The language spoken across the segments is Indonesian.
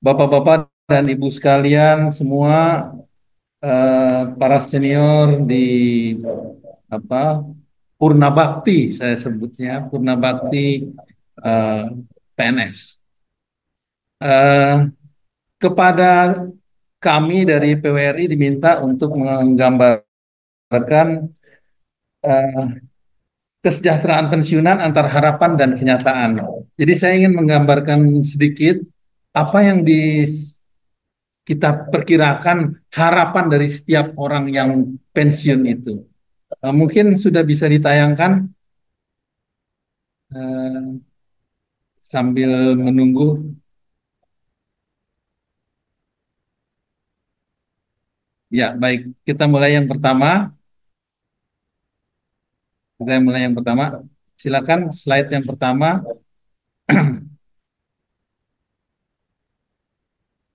Bapak-bapak dan Ibu sekalian semua, para senior di apa Purna Bakti, saya sebutnya Purna Bakti, eh, PNS. Eh, Kepada kami dari PWRI diminta untuk menggambarkan eh, kesejahteraan pensiunan antar harapan dan kenyataan. Jadi saya ingin menggambarkan sedikit apa yang kita perkirakan harapan dari setiap orang yang pensiun itu. Mungkin sudah bisa ditayangkan, eh, sambil menunggu. Ya, baik. Kita mulai yang pertama. Kita mulai yang pertama. Silakan slide yang pertama.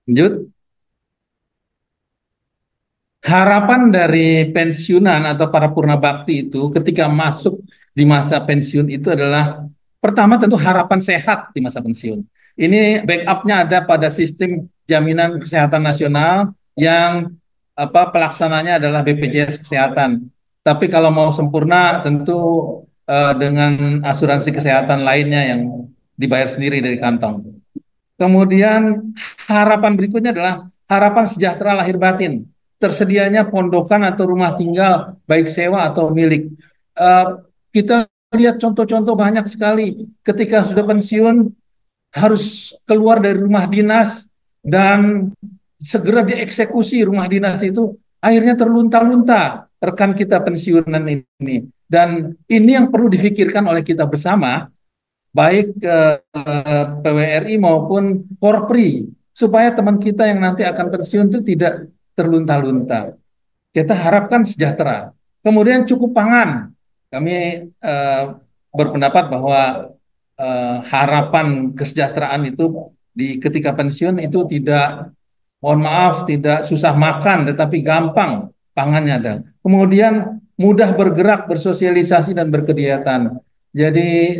Lanjut. Harapan dari pensiunan atau para purna bakti itu ketika masuk di masa pensiun itu adalah pertama tentu harapan sehat di masa pensiun. Ini backupnya ada pada sistem jaminan kesehatan nasional yang pelaksananya adalah BPJS Kesehatan. Tapi kalau mau sempurna tentu dengan asuransi kesehatan lainnya yang dibayar sendiri dari kantong. Kemudian harapan berikutnya adalah harapan sejahtera lahir batin. Tersedianya pondokan atau rumah tinggal, baik sewa atau milik. Eh, kita lihat contoh-contoh banyak sekali ketika sudah pensiun harus keluar dari rumah dinas dan segera dieksekusi rumah dinas itu, akhirnya terlunta-lunta rekan kita pensiunan ini. Dan ini yang perlu difikirkan oleh kita bersama, baik PWRI maupun Korpri, supaya teman kita yang nanti akan pensiun itu tidak terlunta-lunta. Kita harapkan sejahtera. Kemudian cukup pangan. Kami eh, berpendapat bahwa harapan kesejahteraan itu di ketika pensiun itu tidak, mohon maaf, tidak susah makan, tetapi gampang pangannya ada. Kemudian mudah bergerak, bersosialisasi dan berkegiatan. Jadi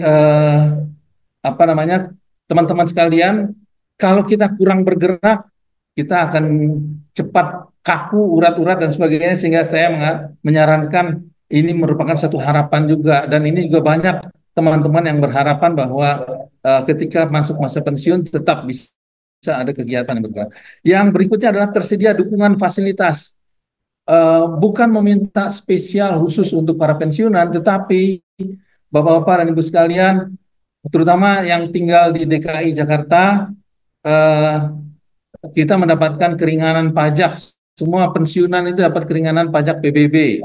apa namanya, teman-teman sekalian, kalau kita kurang bergerak, kita akan cepat kaku, urat-urat dan sebagainya, sehingga saya menyarankan ini merupakan satu harapan juga, dan ini juga banyak teman-teman yang berharapan bahwa ketika masuk masa pensiun tetap bisa ada kegiatan yang bergerak. Yang berikutnya adalah tersedia dukungan fasilitas. Bukan meminta spesial khusus untuk para pensiunan, tetapi Bapak-bapak dan Ibu sekalian, terutama yang tinggal di DKI Jakarta, eh, kita mendapatkan keringanan pajak. Semua pensiunan itu dapat keringanan pajak PBB.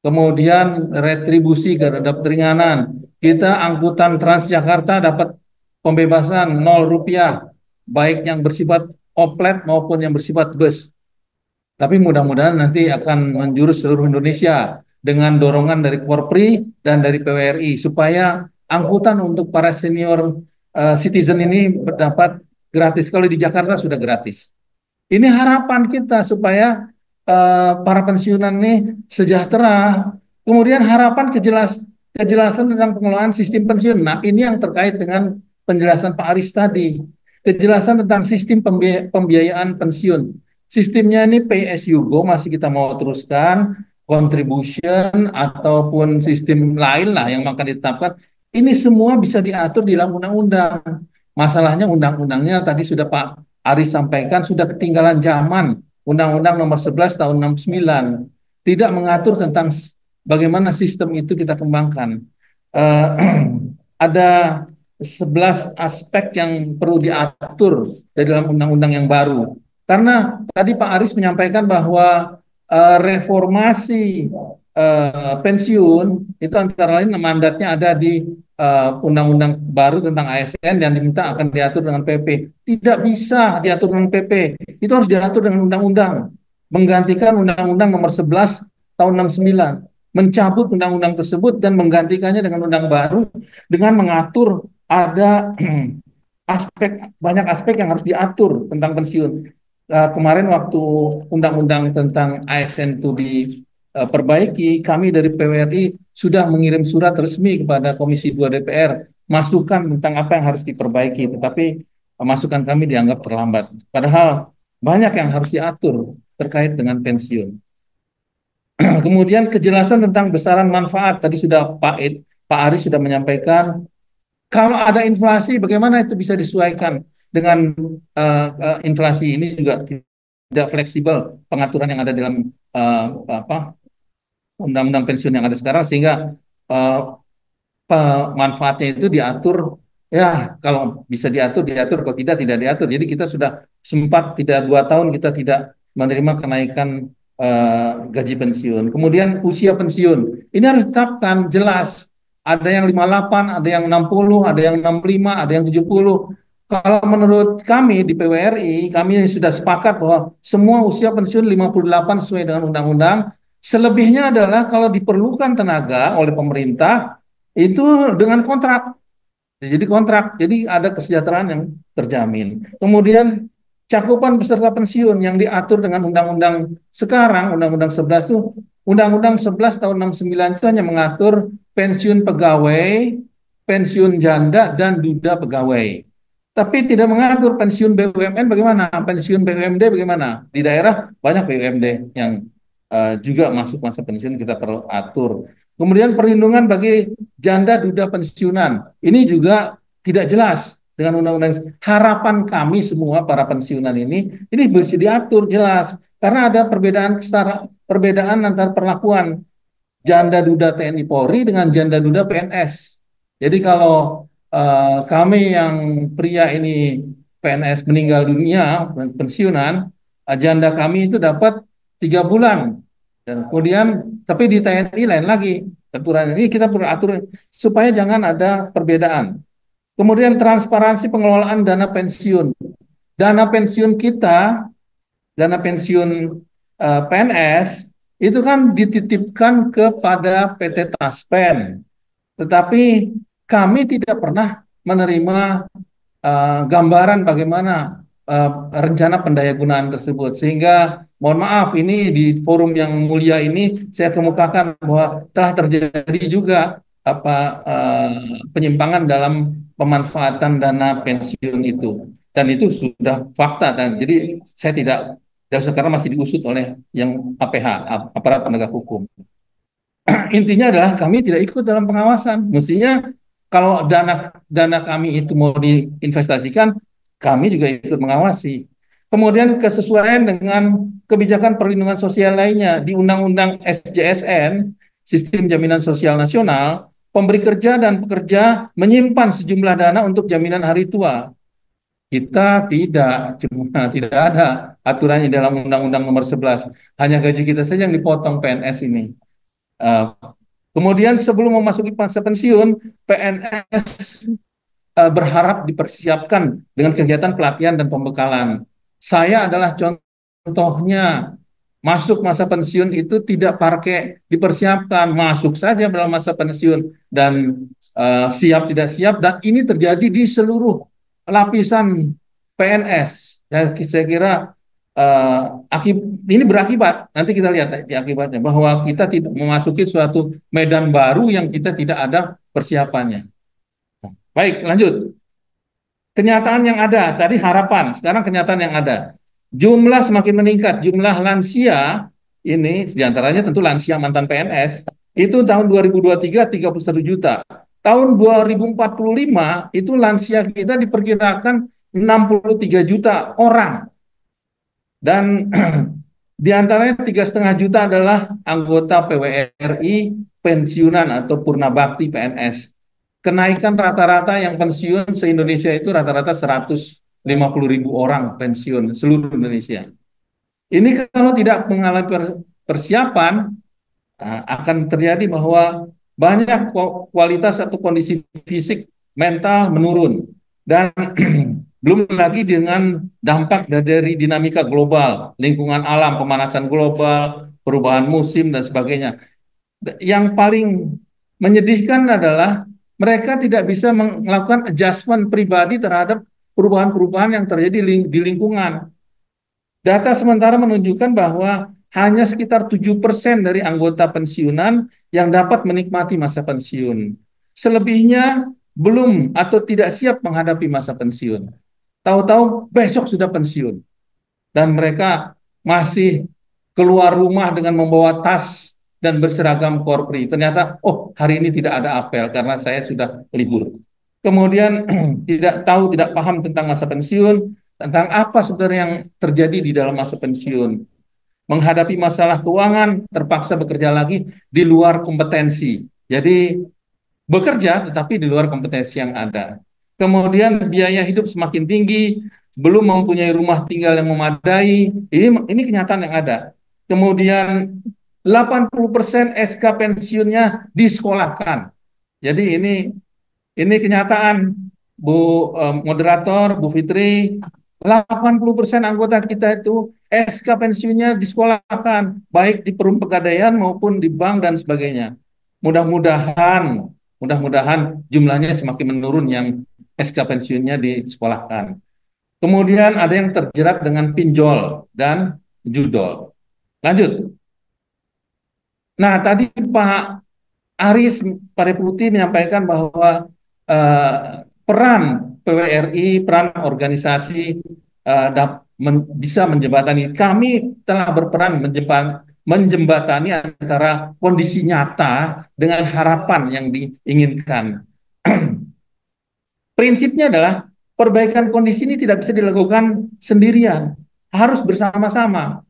Kemudian retribusi terhadap keringanan. Kita angkutan Transjakarta dapat pembebasan 0 rupiah, baik yang bersifat oplet maupun yang bersifat bus. Tapi mudah-mudahan nanti akan menjurus seluruh Indonesia dengan dorongan dari Korpri dan dari PWRI supaya angkutan untuk para senior citizen ini dapat gratis. Kalau di Jakarta sudah gratis. Ini harapan kita supaya para pensiunan ini sejahtera. Kemudian harapan kejelasan tentang pengelolaan sistem pensiun. Nah, ini yang terkait dengan penjelasan Pak Aris tadi. Kejelasan tentang sistem pembiayaan pensiun. Sistemnya ini pay as you go masih kita mau teruskan, contribution ataupun sistem lain lah yang akan ditetapkan. Ini semua bisa diatur di dalam undang-undang. Masalahnya undang-undangnya tadi sudah Pak Aris sampaikan sudah ketinggalan zaman. Undang-Undang nomor 11 tahun 69 tidak mengatur tentang bagaimana sistem itu kita kembangkan. Eh, ada 11 aspek yang perlu diatur di dalam undang-undang yang baru. Karena tadi Pak Aris menyampaikan bahwa reformasi pensiun itu antara lain mandatnya ada di undang-undang baru tentang ASN yang diminta akan diatur dengan PP. Tidak bisa diatur dengan PP. Itu harus diatur dengan undang-undang. Menggantikan Undang-Undang nomor 11 tahun 69. Mencabut undang-undang tersebut dan menggantikannya dengan undang baru dengan mengatur ada banyak aspek yang harus diatur tentang pensiun. Kemarin waktu undang-undang tentang ASN itu diperbaiki, kami dari PWRI sudah mengirim surat resmi kepada Komisi 2 DPR, masukan tentang apa yang harus diperbaiki. Tetapi masukan kami dianggap terlambat. Padahal banyak yang harus diatur terkait dengan pensiun. Kemudian kejelasan tentang besaran manfaat tadi sudah Pak Aris sudah menyampaikan. Kalau ada inflasi, bagaimana itu bisa disesuaikan dengan inflasi ini juga tidak fleksibel pengaturan yang ada dalam uh, apa undang-undang pensiun yang ada sekarang sehingga uh, manfaatnya itu diatur ya kalau bisa diatur diatur kalau tidak diatur. Jadi kita sudah sempat tidak 2 tahun kita tidak menerima kenaikan gaji pensiun. Kemudian usia pensiun ini harus ditetapkan jelas. Ada yang 58, ada yang 60, ada yang 65, ada yang 70. Kalau menurut kami di PWRI, kami sudah sepakat bahwa semua usia pensiun 58 sesuai dengan undang-undang. Selebihnya adalah kalau diperlukan tenaga oleh pemerintah itu dengan kontrak. Jadi kontrak, jadi ada kesejahteraan yang terjamin. Kemudian cakupan peserta pensiun yang diatur dengan undang-undang sekarang, Undang-Undang 11 itu, Undang-Undang 11 tahun 69 itu hanya mengatur pensiun pegawai, pensiun janda, dan duda pegawai. Tapi tidak mengatur pensiun BUMN bagaimana, pensiun BUMD bagaimana. Di daerah banyak BUMD yang juga masuk masa pensiun kita perlu atur. Kemudian perlindungan bagi janda duda pensiunan. Ini juga tidak jelas dengan undang-undang. Harapan kami semua para pensiunan ini bisa diatur jelas karena ada perbedaan antar perlakuan janda duda TNI Polri dengan janda duda PNS. Jadi kalau kami yang pria ini PNS meninggal dunia pensiunan, janda kami itu dapat 3 bulan. Dan kemudian tapi di TNI lain lagi aturan ini kita perlu atur supaya jangan ada perbedaan. Kemudian transparansi pengelolaan dana pensiun. Dana pensiun kita, dana pensiun PNS itu kan dititipkan kepada PT Taspen. Tetapi kami tidak pernah menerima gambaran bagaimana uh, rencana pendayagunaan tersebut. Sehingga mohon maaf ini di forum yang mulia ini saya kemukakan bahwa telah terjadi juga apa penyimpangan dalam pemanfaatan dana pensiun itu. Dan itu sudah fakta dan jadi saya tidak karena masih diusut oleh yang APH, aparat penegak hukum. Intinya adalah kami tidak ikut dalam pengawasan. Mestinya kalau dana dana kami itu mau diinvestasikan, kami juga ikut mengawasi. Kemudian kesesuaian dengan kebijakan perlindungan sosial lainnya di Undang-Undang SJSN, Sistem Jaminan Sosial Nasional, pemberi kerja dan pekerja menyimpan sejumlah dana untuk jaminan hari tua. Kita tidak ada aturannya dalam Undang-Undang Nomor 11. Hanya gaji kita saja yang dipotong PNS ini. Uh, Kemudian sebelum memasuki masa pensiun, PNS berharap dipersiapkan dengan kegiatan pelatihan dan pembekalan. Saya adalah contohnya, masuk masa pensiun itu tidak pakai dipersiapkan, masuk saja dalam masa pensiun dan siap tidak siap, dan ini terjadi di seluruh lapisan PNS. Saya kira ini berakibat, nanti kita lihat di akibatnya, bahwa kita tidak memasuki suatu medan baru yang kita tidak ada persiapannya. Baik, lanjut. Kenyataan yang ada, tadi harapan, sekarang kenyataan yang ada. Jumlah semakin meningkat, jumlah lansia ini, diantaranya tentu lansia mantan PNS, itu tahun 2023 31 juta. Tahun 2045 itu lansia kita diperkirakan 63 juta orang. Dan di antaranya 3,5 juta adalah anggota PWRI pensiunan atau purna bakti PNS. Kenaikan rata-rata yang pensiun se-Indonesia itu rata-rata 150.000 orang pensiun seluruh Indonesia. Ini kalau tidak mengalami persiapan akan terjadi bahwa banyak kualitas atau kondisi fisik mental menurun dan belum lagi dengan dampak dari dinamika global, lingkungan alam, pemanasan global, perubahan musim dan sebagainya. Yang paling menyedihkan adalah mereka tidak bisa melakukan adjustment pribadi terhadap perubahan-perubahan yang terjadi di lingkungan. Data sementara menunjukkan bahwa hanya sekitar 7% dari anggota pensiunan yang dapat menikmati masa pensiun. Selebihnya belum atau tidak siap menghadapi masa pensiun. tahu-tahu besok sudah pensiun dan mereka masih keluar rumah dengan membawa tas dan berseragam Korpri. Ternyata, oh hari ini tidak ada apel karena saya sudah libur. Kemudian tidak tahu, tidak paham tentang masa pensiun, tentang apa sebenarnya yang terjadi di dalam masa pensiun. Menghadapi masalah keuangan, terpaksa bekerja lagi di luar kompetensi. Jadi bekerja tetapi di luar kompetensi yang ada. Kemudian biaya hidup semakin tinggi, belum mempunyai rumah tinggal yang memadai. Ini kenyataan yang ada. Kemudian 80% SK pensiunnya disekolahkan. Jadi ini kenyataan, Bu Moderator, Bu Fitri. 80% anggota kita itu SK pensiunnya disekolahkan, baik di Perum Pegadaian maupun di bank dan sebagainya. Mudah-mudahan, mudah-mudahan jumlahnya semakin menurun yang SK pensiunnya disekolahkan. Kemudian ada yang terjerat dengan pinjol dan judol. Lanjut. Nah, tadi Pak Aris Pariputi menyampaikan bahwa eh, peran PWRI, peran organisasi bisa menjembatani. Kami telah berperan menjembatani antara kondisi nyata dengan harapan yang diinginkan. Prinsipnya adalah perbaikan kondisi ini tidak bisa dilakukan sendirian, harus bersama-sama.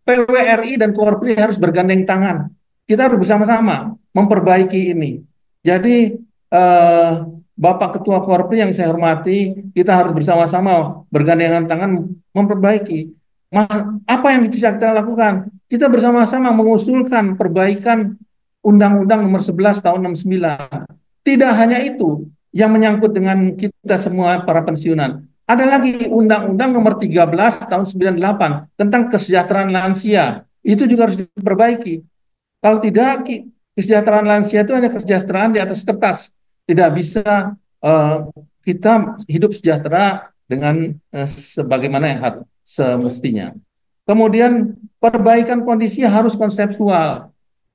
PWRI dan Korpri harus bergandeng tangan. Kita harus bersama-sama memperbaiki ini. Jadi Bapak Ketua Korpri yang saya hormati, kita harus bersama-sama bergandengan tangan memperbaiki. Apa yang bisa kita lakukan? Kita bersama-sama mengusulkan perbaikan Undang-Undang Nomor 11 Tahun 69. Tidak hanya itu yang menyangkut dengan kita semua para pensiunan. Ada lagi Undang-Undang Nomor 13 Tahun 98 tentang kesejahteraan lansia. Itu juga harus diperbaiki. Kalau tidak, kesejahteraan lansia itu hanya kesejahteraan di atas kertas. Tidak bisa kita hidup sejahtera dengan sebagaimana yang harus semestinya. Kemudian perbaikan kondisi harus konseptual.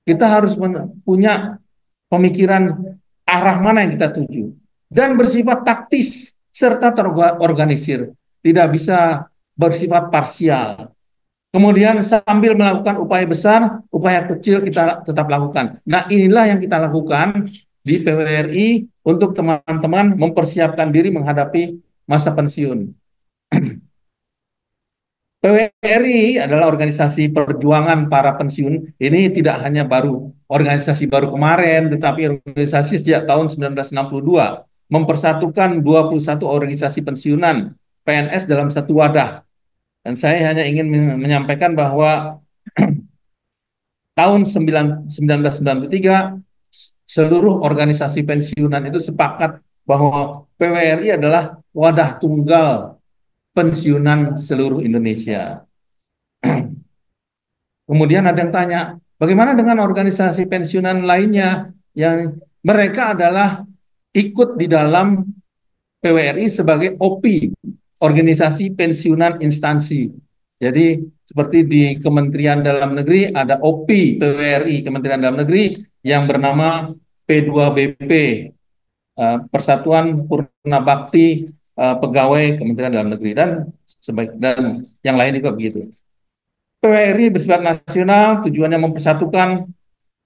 Kita harus punya pemikiran arah mana yang kita tuju dan bersifat taktis serta terorganisir, tidak bisa bersifat parsial. Kemudian sambil melakukan upaya besar, upaya kecil kita tetap lakukan. Nah, inilah yang kita lakukan di PWRI untuk teman-teman mempersiapkan diri menghadapi masa pensiun. PWRI adalah organisasi perjuangan para pensiun. Ini tidak hanya organisasi baru kemarin, tetapi organisasi sejak tahun 1962 mempersatukan 21 organisasi pensiunan PNS dalam satu wadah. Dan saya hanya ingin menyampaikan bahwa tahun 1993 seluruh organisasi pensiunan itu sepakat bahwa PWRI adalah wadah tunggal pensiunan seluruh Indonesia. Kemudian ada yang tanya, bagaimana dengan organisasi pensiunan lainnya yang mereka adalah ikut di dalam PWRI sebagai OP, organisasi pensiunan instansi. Jadi seperti di Kementerian Dalam Negeri ada OP PWRI, Kementerian Dalam Negeri yang bernama P2BP, Persatuan Purna Bakti Pegawai Kementerian Dalam Negeri dan yang lain juga begitu. PWRI bersifat nasional, tujuannya mempersatukan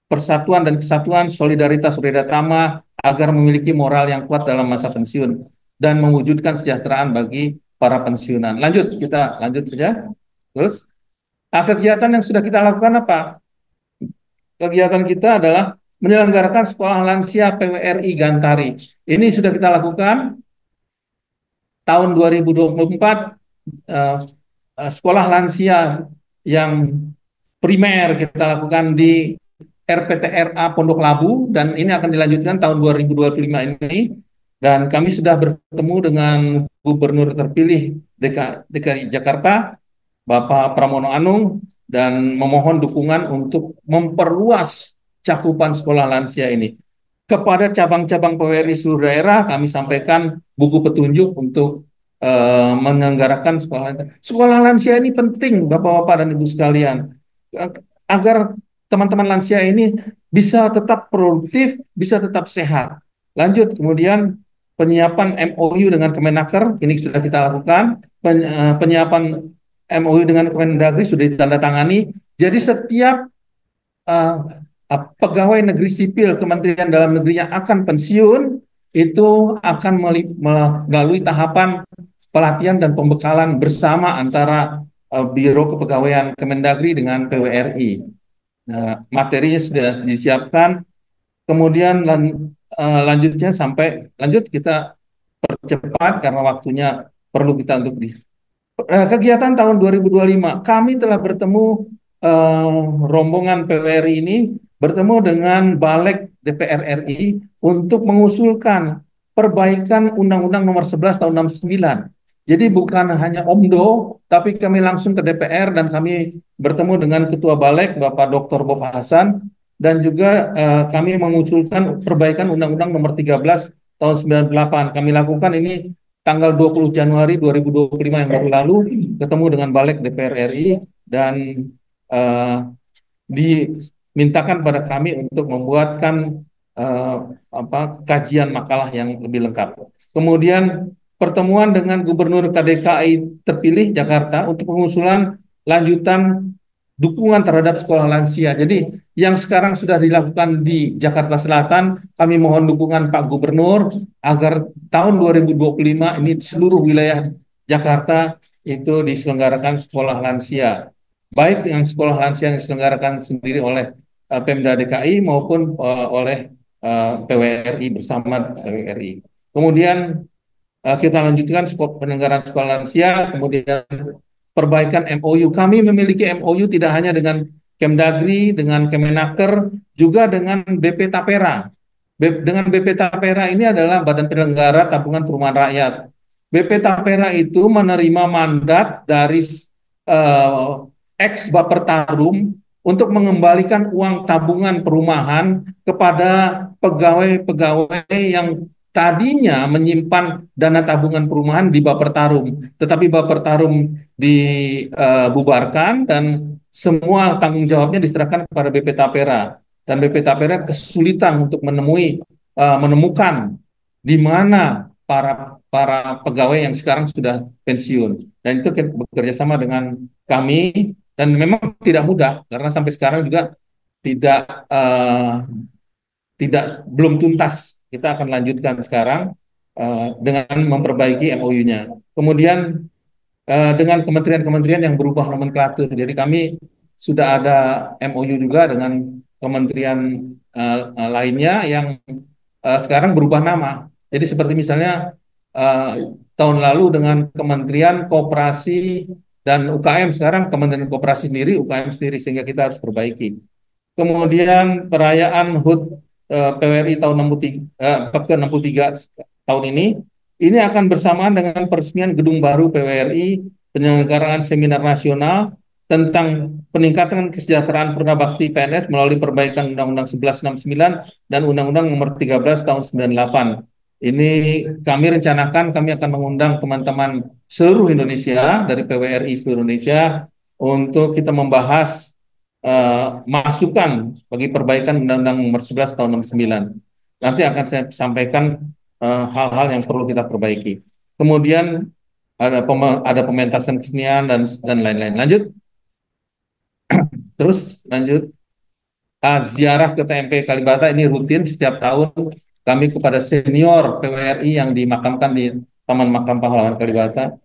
persatuan dan kesatuan, solidaritas Tama agar memiliki moral yang kuat dalam masa pensiun dan mewujudkan kesejahteraan bagi para pensiunan. Kita lanjut saja. Terus, kegiatan yang sudah kita lakukan apa? Kegiatan kita adalah menyelenggarakan sekolah lansia PWRI Gantari. Ini sudah kita lakukan tahun 2024, sekolah lansia yang primer kita lakukan di RPTRA Pondok Labu, dan ini akan dilanjutkan tahun 2025 ini. Dan kami sudah bertemu dengan Gubernur terpilih DKI Jakarta, Bapak Pramono Anung, dan memohon dukungan untuk memperluas cakupan sekolah lansia ini. Kepada cabang-cabang PWRI seluruh daerah, kami sampaikan buku petunjuk untuk menyelenggarakan sekolah lansia. Sekolah lansia ini penting, Bapak-Bapak dan Ibu sekalian, agar teman-teman lansia ini bisa tetap produktif, bisa tetap sehat. Lanjut, kemudian penyiapan MOU dengan Kemenaker ini sudah kita lakukan, penyiapan MOU dengan Kemendagri sudah ditandatangani. Jadi setiap uh, pegawai negeri sipil Kementerian Dalam Negeri yang akan pensiun itu akan melalui tahapan pelatihan dan pembekalan bersama antara Biro Kepegawaian Kemendagri dengan PWRI. Nah, materinya sudah disiapkan, kemudian lanjutnya lanjut kita percepat karena waktunya perlu kita untuk kegiatan tahun 2025 kami telah bertemu rombongan PWRI ini bertemu dengan Balik DPR RI untuk mengusulkan perbaikan Undang-Undang Nomor 11 Tahun 69. Jadi bukan hanya OMDO, tapi kami langsung ke DPR dan kami bertemu dengan Ketua Balik Bapak Dr. Bob Hasan dan juga kami mengusulkan perbaikan Undang-Undang Nomor 13 Tahun 98. Kami lakukan ini tanggal 20 Januari 2025 yang baru lalu, ketemu dengan Balik DPR RI dan dimintakan pada kami untuk membuatkan kajian makalah yang lebih lengkap. Kemudian pertemuan dengan Gubernur KDKI terpilih Jakarta untuk pengusulan lanjutan dukungan terhadap sekolah lansia. Jadi yang sekarang sudah dilakukan di Jakarta Selatan, kami mohon dukungan Pak Gubernur agar tahun 2025 ini di seluruh wilayah Jakarta itu diselenggarakan sekolah lansia. Baik yang sekolah lansia yang diselenggarakan sendiri oleh Pemda DKI maupun oleh PWRI bersama PWRI. Kemudian kita lanjutkan penyelenggaraan sekolah lansia, kemudian perbaikan MOU. Kami memiliki MOU tidak hanya dengan Kemdagri, dengan Kemenaker, juga dengan BP Tapera. Dengan BP Tapera ini adalah Badan Penyelenggara Tabungan Perumahan Rakyat. BP Tapera itu menerima mandat dari ex-Bapertarum untuk mengembalikan uang tabungan perumahan kepada pegawai-pegawai yang tadinya menyimpan dana tabungan perumahan di Bapertarum, tetapi Bapertarum dibubarkan dan semua tanggung jawabnya diserahkan kepada BP Tapera, dan BP Tapera kesulitan untuk menemukan di mana para pegawai yang sekarang sudah pensiun, dan itu bekerja sama dengan kami dan memang tidak mudah karena sampai sekarang juga tidak belum tuntas. Kita akan lanjutkan sekarang dengan memperbaiki MOU-nya. Kemudian dengan kementerian-kementerian yang berubah nomenklatur. Jadi kami sudah ada MOU juga dengan kementerian lainnya yang sekarang berubah nama. Jadi seperti misalnya tahun lalu dengan Kementerian Koperasi dan UKM, sekarang Kementerian Koperasi sendiri, UKM sendiri, sehingga kita harus perbaiki. Kemudian perayaan HUT PWRI tahun ke-63 tahun ini akan bersamaan dengan peresmian gedung baru PWRI, penyelenggaraan seminar nasional tentang peningkatan kesejahteraan Purnabakti PNS melalui perbaikan Undang-Undang 1169 dan Undang-Undang Nomor 13 Tahun 98. Ini kami rencanakan kami akan mengundang teman-teman seluruh Indonesia dari PWRI seluruh Indonesia untuk kita membahas masukan bagi perbaikan Undang-Undang Nomor 11 Tahun 69. Nanti akan saya sampaikan hal-hal yang perlu kita perbaiki. Kemudian ada pementasan kesenian dan lain-lain. Lanjut. Terus lanjut. Ziarah ke TMP Kalibata ini rutin setiap tahun kami kepada senior PWRI yang dimakamkan di Taman Makam Pahlawan Kalibata.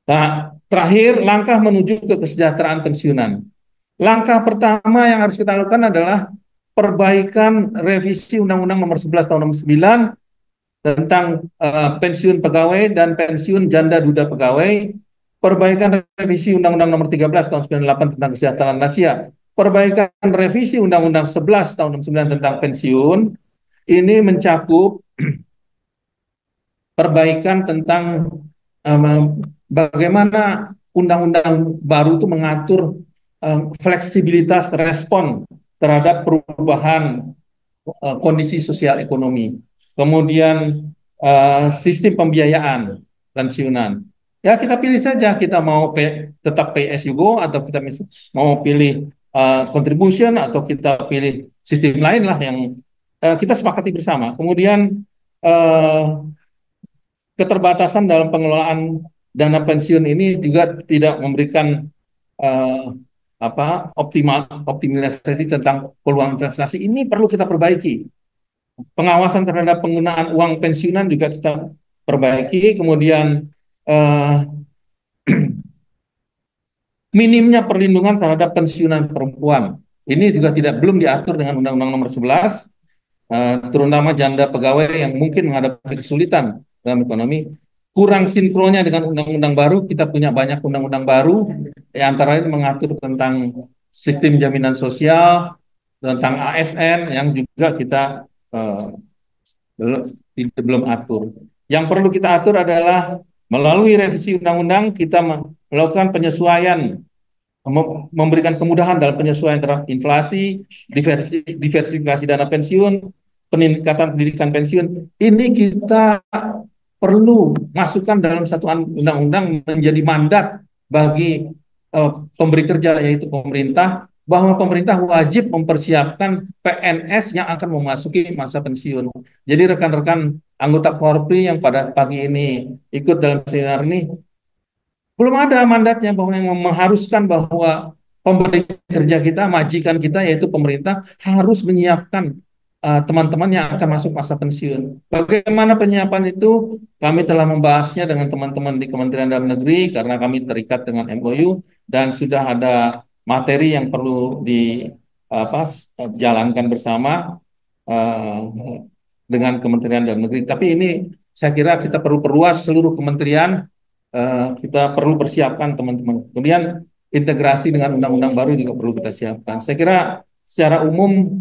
Nah, terakhir langkah menuju ke kesejahteraan pensiunan. Langkah pertama yang harus kita lakukan adalah perbaikan revisi Undang-Undang Nomor 11 Tahun 69 tentang pensiun pegawai dan pensiun janda duda pegawai, perbaikan revisi Undang-Undang Nomor 13 Tahun 98 tentang kesejahteraan lansia, perbaikan revisi Undang-Undang 11 Tahun 69 tentang pensiun, ini mencakup perbaikan tentang bagaimana undang-undang baru itu mengatur fleksibilitas respon terhadap perubahan kondisi sosial ekonomi. Kemudian sistem pembiayaan pensiunan. Ya kita pilih saja, kita mau tetap pay as you go atau kita mau pilih contribution atau kita pilih sistem lain lah yang kita sepakati bersama. Kemudian keterbatasan dalam pengelolaan dana pensiun ini juga tidak memberikan eh, optimalisasi tentang peluang investasi. Ini perlu kita perbaiki. Pengawasan terhadap penggunaan uang pensiunan juga kita perbaiki. Kemudian eh, minimnya perlindungan terhadap pensiunan perempuan. Ini juga belum diatur dengan Undang-Undang Nomor 11, terutama janda pegawai yang mungkin menghadapi kesulitan dalam ekonomi. Kurang sinkronnya dengan undang-undang baru, kita punya banyak undang-undang baru, antara lain mengatur tentang sistem jaminan sosial, tentang ASN yang juga kita eh, belum atur. Yang perlu kita atur adalah melalui revisi undang-undang kita melakukan penyesuaian, memberikan kemudahan dalam penyesuaian terhadap inflasi, diversifikasi dana pensiun, peningkatan pendidikan pensiun. Ini kita perlu masukkan dalam satu undang-undang menjadi mandat bagi pemberi kerja, yaitu pemerintah, bahwa pemerintah wajib mempersiapkan PNS yang akan memasuki masa pensiun. Jadi rekan-rekan anggota Korpri yang pada pagi ini ikut dalam seminar ini, belum ada mandatnya bahwa yang mengharuskan bahwa pemberi kerja kita, majikan kita, yaitu pemerintah, harus menyiapkan teman-teman yang akan masuk masa pensiun. Bagaimana penyiapan itu? Kami telah membahasnya dengan teman-teman di Kementerian Dalam Negeri karena kami terikat dengan MOU dan sudah ada materi yang perlu dijalankan bersama uh, dengan Kementerian Dalam Negeri. Tapi ini saya kira kita perlu perluas seluruh kementerian, kita perlu persiapkan teman-teman. Kemudian integrasi dengan undang-undang baru juga perlu kita siapkan. Saya kira secara umum